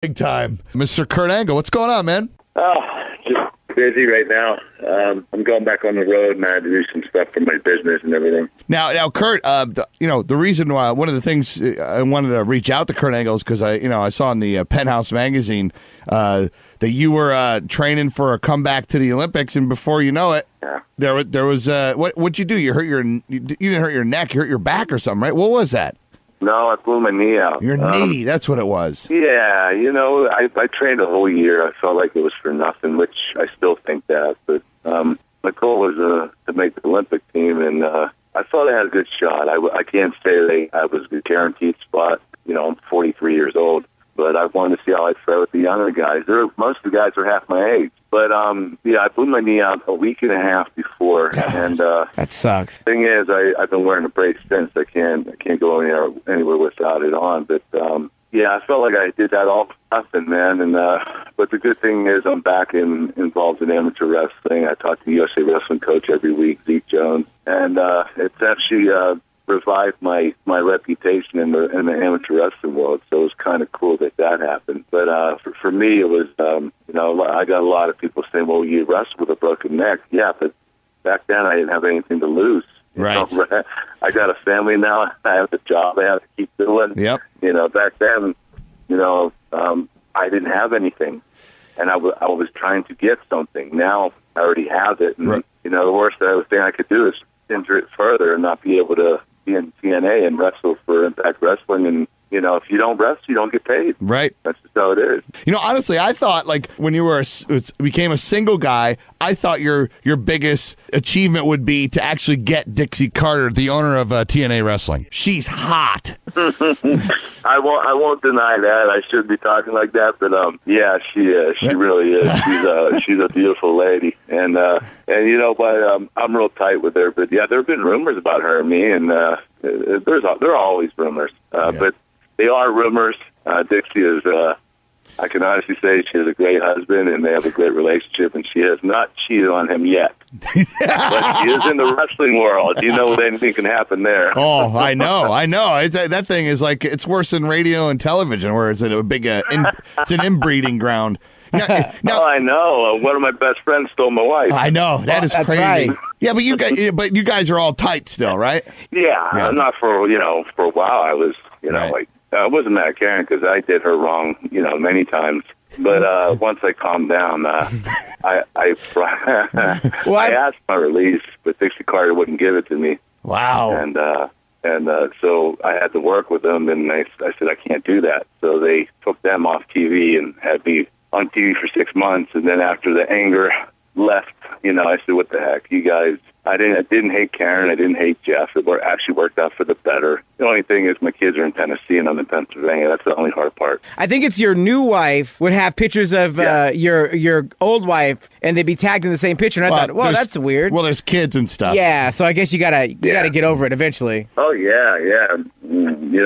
Big time. Mr. Kurt Angle, what's going on, man? Oh, just busy right now. I'm going back on the road, and I had to do some stuff for my business and everything. Now, Kurt, the reason why, one of the things I wanted to reach out to Kurt Angle is because I saw in the Penthouse magazine that you were training for a comeback to the Olympics, and before you know it, there was what'd you do? You didn't hurt your neck, you hurt your back or something, right? What was that? No, I blew my knee out. Your knee, that's what it was. Yeah, I trained a whole year. I felt like it was for nothing, which I still think that. But my goal was to make the Olympic team, and I thought I had a good shot. I can't say I was a guaranteed spot. I'm 43 years old, but I wanted to see how I'd fare with the younger guys. Most of the guys are half my age. But, I blew my knee out a week and a half before. God, and that sucks. Thing is, I've been wearing a brace since. I can't go anywhere without it on. But, I felt like I did that all for nothing, man. And but the good thing is I'm back involved in amateur wrestling. I talk to the USA Wrestling coach every week, Zeke Jones. And it's actually revived my reputation in the amateur wrestling world. So it was kind of cool that happened. But for me, it was, I got a lot of people saying, well, you wrestled with a broken neck. Yeah, but back then I didn't have anything to lose. Right. I got a family now. I have a job I have to keep doing. Yep. Back then, I didn't have anything. And I was trying to get something. Now I already have it. And, right. The worst thing I could do is injure it further and not be able to be in TNA and wrestle for Impact Wrestling. And, if you don't wrestle, you don't get paid. Right. That's just how it is. Honestly, I thought, like, when you became a single guy, I thought your biggest achievement would be to actually get Dixie Carter, the owner of TNA Wrestling. She's hot. I won't deny that. I should be talking like that, but yeah, she is. She really is. She's a beautiful lady, and I'm real tight with her. But yeah, there have been rumors about her and me, and there are always rumors, but they are rumors. Dixie is. I can honestly say she has a great husband, and they have a great relationship, and she has not cheated on him yet. But she is in the wrestling world. Anything can happen there. Oh, I know. That thing is like, it's worse than radio and television, where it's a big, it's an inbreeding ground. Now, I know. One of my best friends stole my wife. I know. That's crazy. Right. Yeah, but you guys are all tight still, right? Yeah. Not for a while. I was, right. like, I wasn't mad at Karen because I did her wrong, many times. But once I calmed down, I asked my release, but Dixie Carter wouldn't give it to me. Wow. And so I had to work with them, and I said I can't do that. So they took them off TV and had me on TV for 6 months. And then after the anger left, I said, what the heck, you guys. I didn't hate Karen. I didn't hate Jeff. It actually worked out for the better. The only thing is my kids are in Tennessee and I'm in Pennsylvania. That's the only hard part. I think it's your new wife would have pictures of your old wife, and they'd be tagged in the same picture. And I thought, well, that's weird. Well, there's kids and stuff. Yeah, so I guess you gotta get over it eventually. Oh yeah.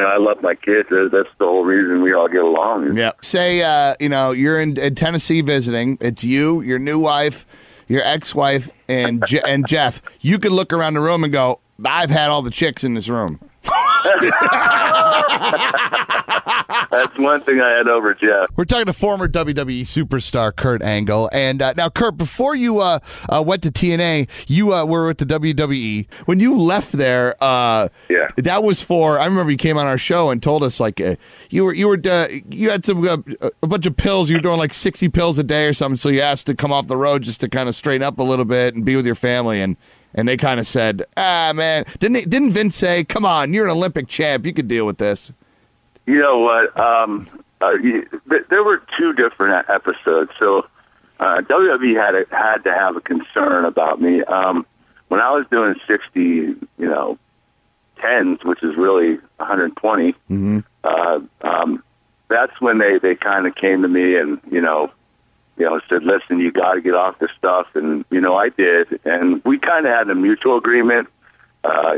I love my kids. That's the whole reason we all get along. Yeah. Say, you're in Tennessee visiting. It's you, your new wife, your ex-wife, and Jeff. You could look around the room and go, I've had all the chicks in this room. That's one thing I had over Jeff. We're talking to former WWE superstar Kurt Angle. And now, Kurt, before you went to TNA, you were with the WWE. When you left there, that was for, I remember you came on our show and told us, like, you had some a bunch of pills. You were doing like 60 pills a day or something, so you asked to come off the road just to kind of straighten up a little bit and be with your family. And they kind of said, man, didn't Vince say, come on, you're an Olympic champ, you could deal with this? You know what? There were two different episodes. So WWE had to have a concern about me. When I was doing 60, 10s, which is really 120, that's when they kind of came to me and, said, listen, you got to get off this stuff. And, I did. And we kind of had a mutual agreement. I'll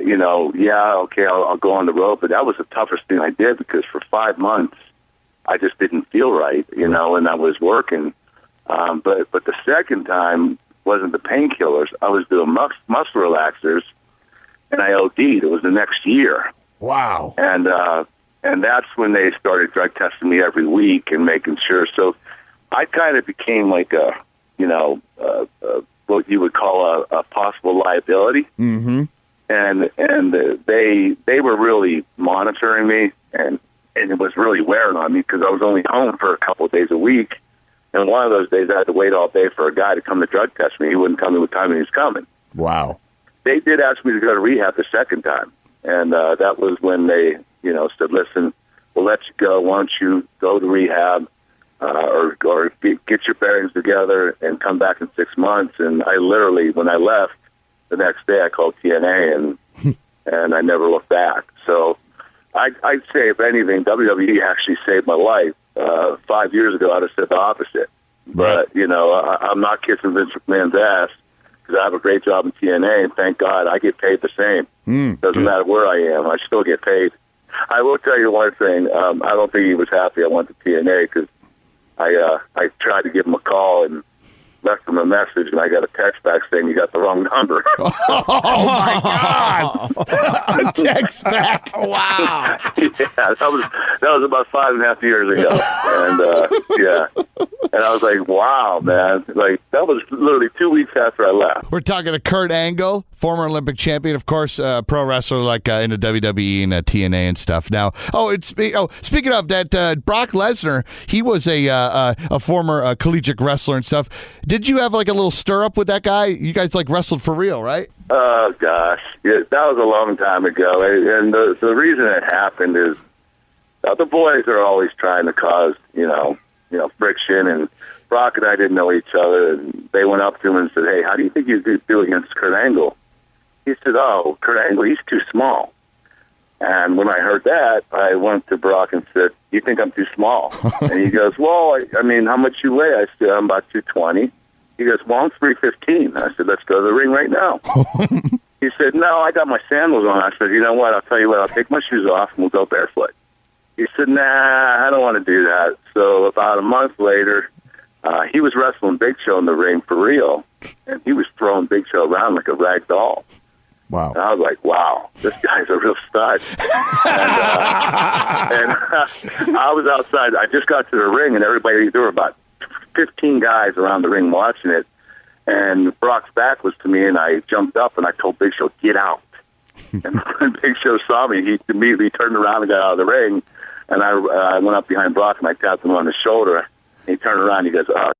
go on the road. But that was the toughest thing I did because for 5 months, I just didn't feel right, and I was working. But the second time wasn't the painkillers. I was doing muscle relaxers, and I OD'd. It was the next year. Wow. And And that's when they started drug testing me every week and making sure. So I kind of became like a, what you would call a possible liability. Mm-hmm. And they were really monitoring me, and it was really wearing on me because I was only home for a couple of days a week. And one of those days I had to wait all day for a guy to come to drug test me. He wouldn't come in with time, and he was coming. Wow. They did ask me to go to rehab the second time. And that was when they, said, listen, we'll let you go. Why don't you go to rehab or get your bearings together and come back in 6 months. And I literally, when I left, the next day I called TNA and I never looked back. So I'd say, if anything, WWE actually saved my life. 5 years ago, I'd have said the opposite. Right. But, I'm not kissing Vince McMahon's ass because I have a great job in TNA, and thank God I get paid the same. Doesn't matter where I am. I still get paid. I will tell you one thing. I don't think he was happy I went to TNA because I tried to give him a call and left him a message, and I got a text back saying you got the wrong number. Oh, my God. A text back. Wow. Yeah, that was about 5.5 years ago. And, yeah. And I was like, wow, man. Like, that was literally 2 weeks after I left. We're talking to Kurt Angle, former Olympic champion, of course, pro wrestler like in the WWE and TNA and stuff. Now, speaking of that, Brock Lesnar, he was a former collegiate wrestler and stuff. Did you have like a little stir up with that guy? You guys like wrestled for real, right? Oh, gosh. Yeah, that was a long time ago. And the reason it happened is the boys are always trying to cause, friction. And Brock and I didn't know each other. And they went up to him and said, hey, how do you think you could do against Kurt Angle? He said, oh, Kurt Angle, he's too small. And when I heard that, I went to Brock and said, you think I'm too small? And he goes, well, I mean, how much you weigh? I said, I'm about 220. He goes, well, I'm 315. I said, let's go to the ring right now. He said, no, I got my sandals on. I said, you know what? I'll tell you what. I'll take my shoes off and we'll go barefoot. He said, nah, I don't want to do that. So about a month later, he was wrestling Big Show in the ring for real, and he was throwing Big Show around like a rag doll. Wow. And I was like, wow, this guy's a real stud. And I was outside. I just got to the ring, and there were about 15 guys around the ring watching it. And Brock's back was to me, and I jumped up, and I told Big Show, get out. And when Big Show saw me, he immediately turned around and got out of the ring. And I went up behind Brock, and I tapped him on the shoulder. And he turned around, and he goes, oh.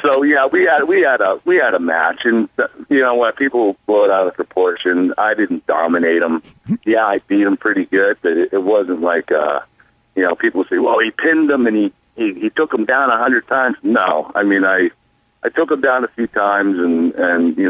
So yeah, we had a match, and when people blow it out of proportion, I didn't dominate him. Yeah, I beat him pretty good, but it wasn't like people say, well, he pinned him and he took him down 100 times. No, I mean I took him down a few times, and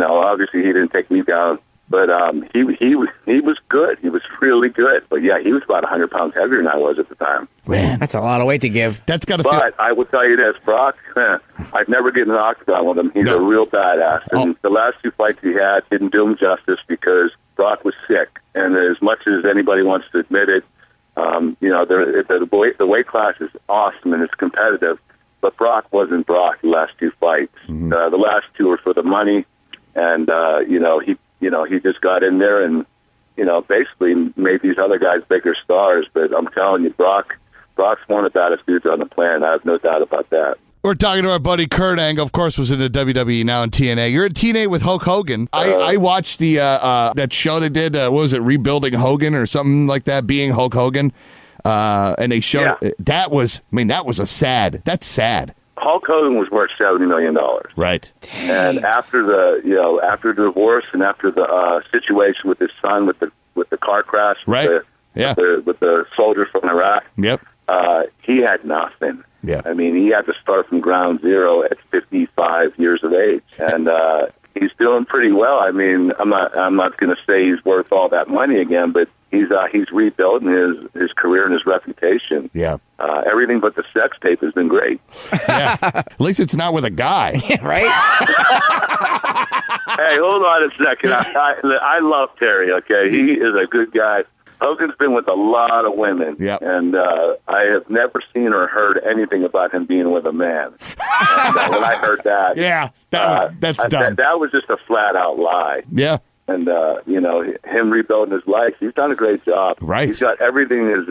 obviously he didn't take me down. But he was good. He was really good. But yeah, he was about 100 pounds heavier than I was at the time. Man, that's a lot of weight to give. That's got to feel. But I will tell you this, Brock. I'd never get in an octagon with him. He's a real badass. And the last two fights he had didn't do him justice because Brock was sick. And as much as anybody wants to admit it, the weight class is awesome and it's competitive. But Brock wasn't Brock the last two fights. Mm-hmm. The last two were for the money, and he just got in there and, basically made these other guys bigger stars. But I'm telling you, Brock's one of the baddest dudes on the planet. I have no doubt about that. We're talking to our buddy Kurt Angle, of course, was in the WWE, now in TNA. You're in TNA with Hulk Hogan. I watched the that show they did, what was it, Rebuilding Hogan or something like that, Being Hulk Hogan. And they showed, that's sad. Hulk Hogan was worth $70 million. Right. Dang. And after the divorce and after the situation with his son with the car crash, right, with the soldier from Iraq, yep, he had nothing. Yeah, I mean, he had to start from ground zero at 55 years of age, and he's doing pretty well. I mean, I'm not going to say he's worth all that money again, but he's rebuilding his career and his reputation. Yeah. Everything but the sex tape has been great. Yeah. At least it's not with a guy. Yeah, right? Hey, hold on a second. I love Terry, okay? He is a good guy. Hogan's been with a lot of women, and I have never seen or heard anything about him being with a man. And, when I heard that, that's dumb. That was just a flat-out lie. Yeah. and him rebuilding his life. He's done a great job. Right. He's got everything. He's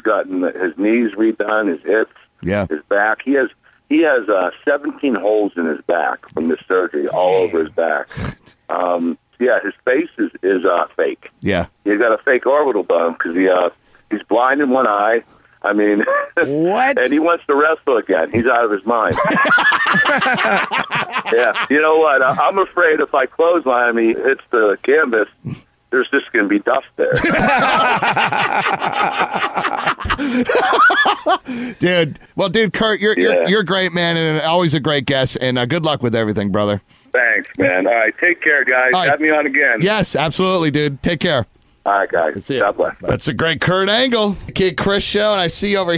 gotten his knees redone, his hips, his back. He has 17 holes in his back from this surgery, all over his back. His face is fake. Yeah, he's got a fake orbital bone because he's blind in one eye. I mean, what? And he wants to wrestle again. He's out of his mind. Yeah, you know what? I'm afraid if I clothesline him, he hits the canvas, there's just going to be dust there. Dude, Kurt, you're great, man, and always a great guest. And good luck with everything, brother. Thanks, man. All right, take care, guys. Right. Have me on again. Yes, absolutely, dude. Take care. All right, guys. God bless. That's a great Kurt Angle. Kid Chris show, and I see over here.